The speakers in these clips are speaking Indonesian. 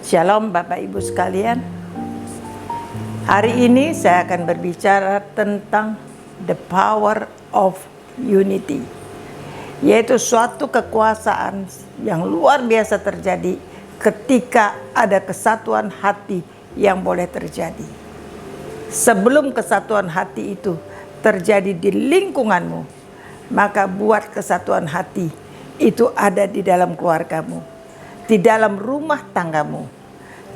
Shalom Bapak Ibu sekalian. Hari ini saya akan berbicara tentang the power of unity, yaitu suatu kekuasaan yang luar biasa terjadi ketika ada kesatuan hati yang boleh terjadi. Sebelum kesatuan hati itu terjadi di lingkunganmu, maka buat kesatuan hati itu ada di dalam keluargamu, di dalam rumah tanggamu,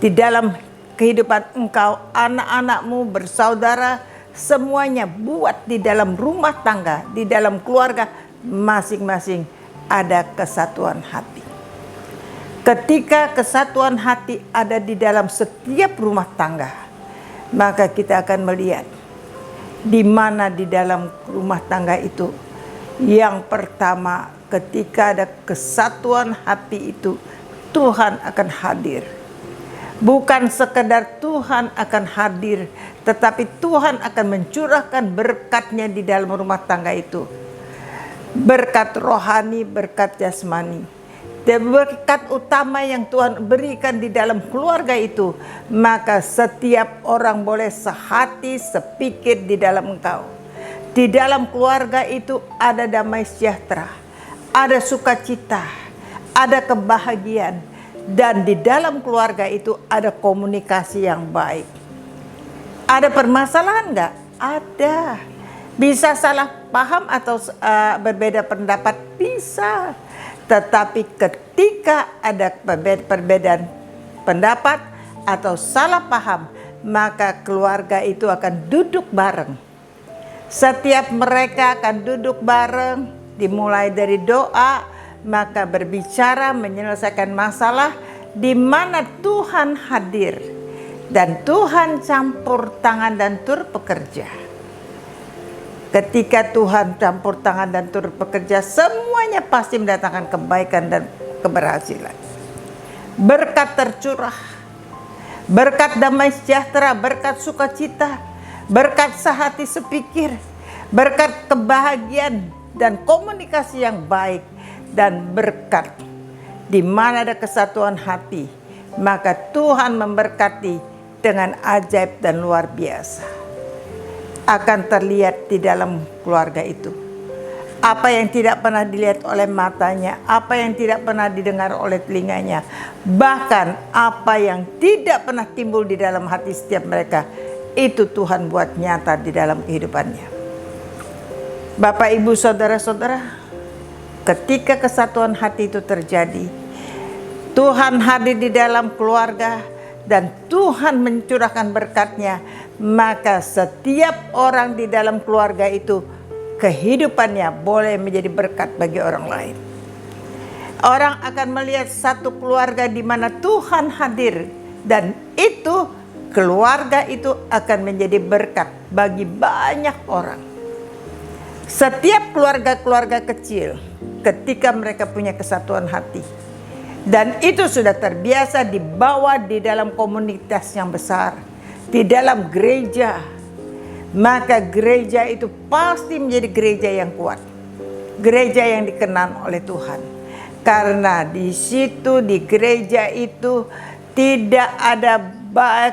di dalam kehidupan engkau, anak-anakmu, bersaudara, semuanya buat di dalam rumah tangga, di dalam keluarga masing-masing ada kesatuan hati. Ketika kesatuan hati ada di dalam setiap rumah tangga, maka kita akan melihat di mana di dalam rumah tangga itu. Yang pertama, ketika ada kesatuan hati itu, Tuhan akan hadir. Bukan sekedar Tuhan akan hadir, tetapi Tuhan akan mencurahkan berkat-Nya di dalam rumah tangga itu. Berkat rohani, berkat jasmani. Dan berkat utama yang Tuhan berikan di dalam keluarga itu, maka setiap orang boleh sehati, sepikir di dalam engkau. Di dalam keluarga itu ada damai sejahtera, ada sukacita, ada kebahagiaan. Dan di dalam keluarga itu ada komunikasi yang baik. Ada permasalahan enggak? Ada. Bisa salah paham atau berbeda pendapat? Bisa. Tetapi ketika ada perbedaan pendapat atau salah paham, maka keluarga itu akan duduk bareng. Setiap mereka akan duduk bareng, dimulai dari doa, maka berbicara menyelesaikan masalah di mana Tuhan hadir dan Tuhan campur tangan dan turut bekerja. Ketika Tuhan campur tangan dan turut bekerja, semuanya pasti mendatangkan kebaikan dan keberhasilan. Berkat tercurah, berkat damai sejahtera, berkat sukacita, berkat sehati sepikir, berkat kebahagiaan dan komunikasi yang baik. Dan berkat di mana ada kesatuan hati, maka Tuhan memberkati dengan ajaib dan luar biasa. Akan terlihat di dalam keluarga itu. Apa yang tidak pernah dilihat oleh matanya, apa yang tidak pernah didengar oleh telinganya, bahkan apa yang tidak pernah timbul di dalam hati setiap mereka, itu Tuhan buat nyata di dalam kehidupannya. Bapak, Ibu, saudara-saudara, ketika kesatuan hati itu terjadi, Tuhan hadir di dalam keluarga dan Tuhan mencurahkan berkat-Nya, maka setiap orang di dalam keluarga itu kehidupannya boleh menjadi berkat bagi orang lain. Orang akan melihat satu keluarga di mana Tuhan hadir, dan itu keluarga itu akan menjadi berkat bagi banyak orang. Setiap keluarga-keluarga kecil, ketika mereka punya kesatuan hati, dan itu sudah terbiasa dibawa di dalam komunitas yang besar, di dalam gereja, maka gereja itu pasti menjadi gereja yang kuat, gereja yang dikenal oleh Tuhan. Karena di situ, di gereja itu tidak ada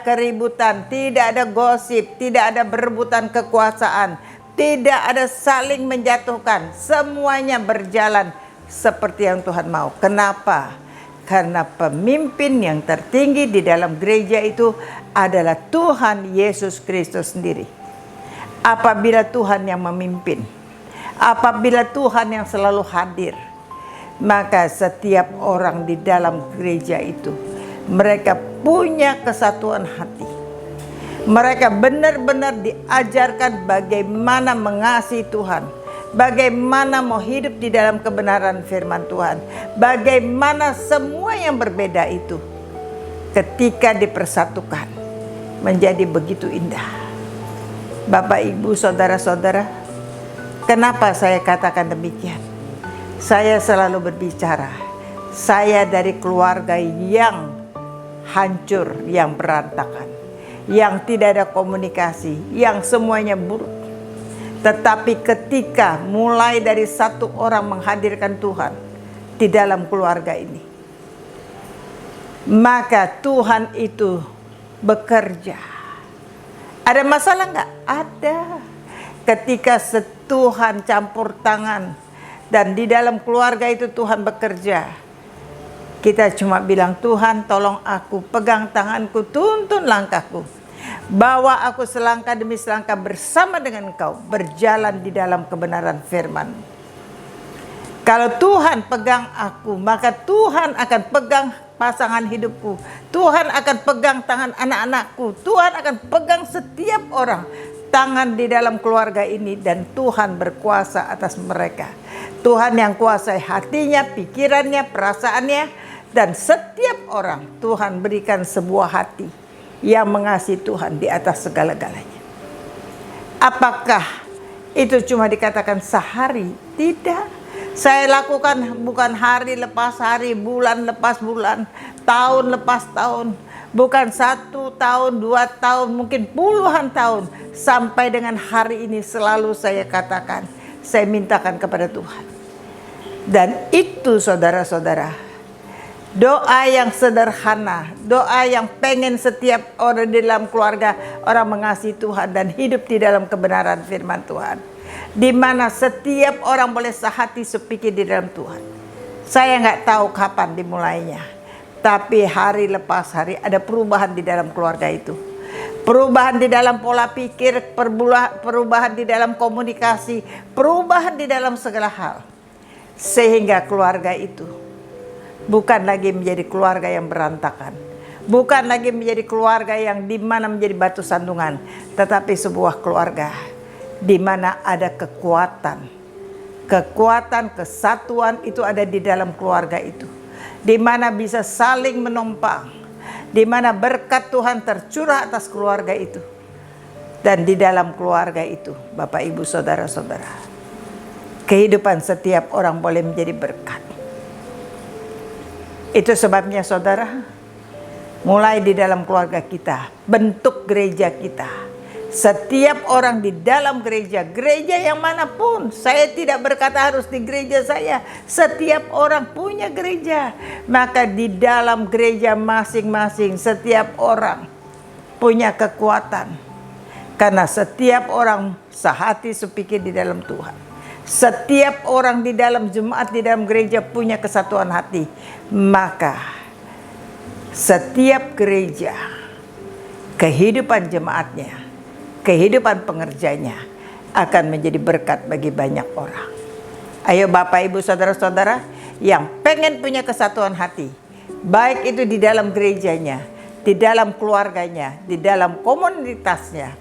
keributan, tidak ada gosip, tidak ada berebutan kekuasaan, tidak ada saling menjatuhkan. Semuanya berjalan seperti yang Tuhan mau. Kenapa? Karena pemimpin yang tertinggi di dalam gereja itu adalah Tuhan Yesus Kristus sendiri. Apabila Tuhan yang memimpin, apabila Tuhan yang selalu hadir, maka setiap orang di dalam gereja itu, mereka punya kesatuan hati. Mereka benar-benar diajarkan bagaimana mengasihi Tuhan, bagaimana mau hidup di dalam kebenaran firman Tuhan, bagaimana semua yang berbeda itu ketika dipersatukan menjadi begitu indah. Bapak, Ibu, saudara-saudara, kenapa saya katakan demikian? Saya selalu berbicara, saya dari keluarga yang hancur, yang berantakan, yang tidak ada komunikasi, yang semuanya buruk. Tetapi ketika mulai dari satu orang menghadirkan Tuhan di dalam keluarga ini, maka Tuhan itu bekerja. Ada masalah nggak? Ada. Ketika Tuhan campur tangan dan di dalam keluarga itu Tuhan bekerja, kita cuma bilang, Tuhan tolong aku, pegang tanganku, tuntun langkahku, bawa aku selangkah demi selangkah bersama dengan Engkau, berjalan di dalam kebenaran firman. Kalau Tuhan pegang aku, maka Tuhan akan pegang pasangan hidupku. Tuhan akan pegang tangan anak-anakku. Tuhan akan pegang setiap orang tangan di dalam keluarga ini, dan Tuhan berkuasa atas mereka. Tuhan yang kuasai hatinya, pikirannya, perasaannya, dan setiap orang Tuhan berikan sebuah hati yang mengasihi Tuhan di atas segala-galanya. Apakah itu cuma dikatakan sehari? Tidak. Saya lakukan bukan hari lepas hari, bulan lepas bulan, tahun lepas tahun. Bukan 1 tahun, 2 tahun, mungkin puluhan tahun. Sampai dengan hari ini selalu saya katakan, saya mintakan kepada Tuhan. Dan itu saudara-saudara, doa yang sederhana, doa yang pengen setiap orang di dalam keluarga orang mengasihi Tuhan dan hidup di dalam kebenaran firman Tuhan, di mana setiap orang boleh sehati sepikir di dalam Tuhan. Saya nggak tahu kapan dimulainya, tapi hari lepas hari ada perubahan di dalam keluarga itu. Perubahan di dalam pola pikir, perubahan di dalam komunikasi, perubahan di dalam segala hal. Sehingga keluarga itu bukan lagi menjadi keluarga yang berantakan, bukan lagi menjadi keluarga yang di mana menjadi batu sandungan, tetapi sebuah keluarga di mana ada kekuatan, kesatuan itu ada di dalam keluarga itu, di mana bisa saling menumpang, di mana berkat Tuhan tercurah atas keluarga itu, dan di dalam keluarga itu, Bapak Ibu Saudara-saudara, kehidupan setiap orang boleh menjadi berkat. Itu sebabnya saudara, mulai di dalam keluarga kita, bentuk gereja kita. Setiap orang di dalam gereja yang manapun, saya tidak berkata harus di gereja saya. Setiap orang punya gereja. Maka di dalam gereja masing-masing, setiap orang punya kekuatan. Karena setiap orang sehati sepikir di dalam Tuhan. Setiap orang di dalam jemaat, di dalam gereja punya kesatuan hati. Maka setiap gereja, kehidupan jemaatnya, kehidupan pengerjanya akan menjadi berkat bagi banyak orang. Ayo Bapak Ibu Saudara-saudara yang pengen punya kesatuan hati, baik itu di dalam gerejanya, di dalam keluarganya, di dalam komunitasnya,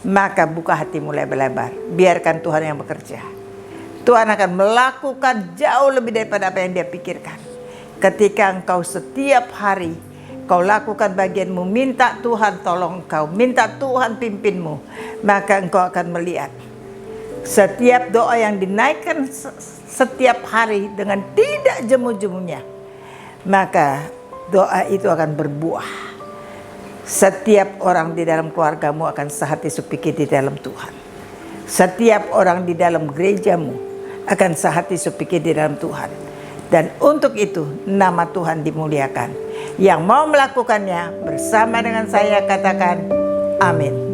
maka buka hatimu lebar-lebar. Biarkan Tuhan yang bekerja. Tuhan akan melakukan jauh lebih daripada apa yang dia pikirkan. Ketika engkau setiap hari kau lakukan bagianmu, minta Tuhan tolong engkau, minta Tuhan pimpinmu, maka engkau akan melihat setiap doa yang dinaikkan setiap hari dengan tidak jemu-jemunya, maka doa itu akan berbuah. Setiap orang di dalam keluargamu akan sehati sepikir di dalam Tuhan. Setiap orang di dalam gerejamu akan sehati sepikir di dalam Tuhan. Dan untuk itu nama Tuhan dimuliakan. Yang mau melakukannya bersama dengan saya katakan amin.